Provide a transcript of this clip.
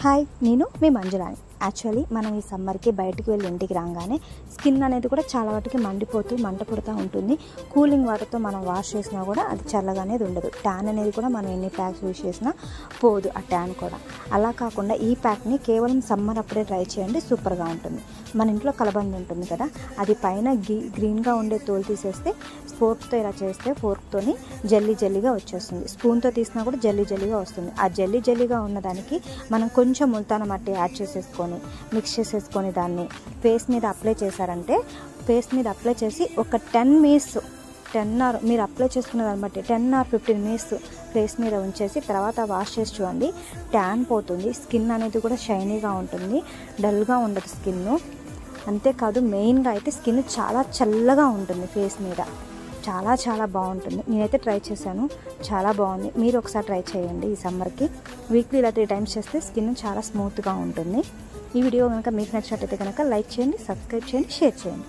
Hi, నేను మీ మంజురాని. Actually మనం ఈ సమ్మర్కి బయటికి వెళ్ళి ఇంటికి రాగానే స్కిన్ అనేది కూడా చాలా వాటికి మంట పుడుతూ ఉంటుంది. కూలింగ్ వాటర్తో మనం వాష్ చేసినా కూడా అది చల్లగా అనేది ఉండదు. ట్యాన్ అనేది కూడా మనం ఎన్ని ప్యాక్స్ యూజ్ చేసినా పోదు ఆ ట్యాన్ కూడా. అలా కాకుండా ఈ ప్యాక్ని కేవలం సమ్మర్ అప్పుడే ట్రై చేయండి, సూపర్గా ఉంటుంది. మన ఇంట్లో కలబంద ఉంటుంది కదా, అది పైన గ్రీన్గా ఉండే తోలు తీసేస్తే ఫోర్క్తో ఇలా చేస్తే ఫోర్క్తోని జల్లీగా వచ్చేస్తుంది. స్పూన్తో తీసినా కూడా జల్లీగా వస్తుంది. ఆ జల్లీగా ఉన్నదానికి మనం కొంచెం ముల్తాన మట్టి యాడ్ చేసేసుకొని మిక్స్ చేసేసుకొని దాన్ని ఫేస్ మీద అప్లై చేశారంటే, ఫేస్ మీద అప్లై చేసి ఒక 10 మినిట్స్ మీరు అప్లై చేసుకున్న దాన్ని బట్టి 10 or 15 మినిట్స్ ఫేస్ మీద ఉంచేసి తర్వాత వాష్ చేసి చూడండి. ట్యాన్ పోతుంది, స్కిన్ అనేది కూడా షైనీగా ఉంటుంది, డల్గా ఉండదు స్కిన్. అంతేకాదు మెయిన్గా అయితే స్కిన్ చాలా చల్లగా ఉంటుంది ఫేస్ మీద. చాలా బాగుంటుంది. నేనైతే ట్రై చేశాను, చాలా బాగుంది. మీరు ఒకసారి ట్రై చేయండి. ఈ సమ్మర్కి వీక్లీ ఇలా 3 times చేస్తే స్కిన్ చాలా స్మూత్గా ఉంటుంది. ఈ వీడియో కనుక మీకు నచ్చినట్లయితే కనుక లైక్ చేయండి, సబ్స్క్రైబ్ చేయండి, షేర్ చేయండి.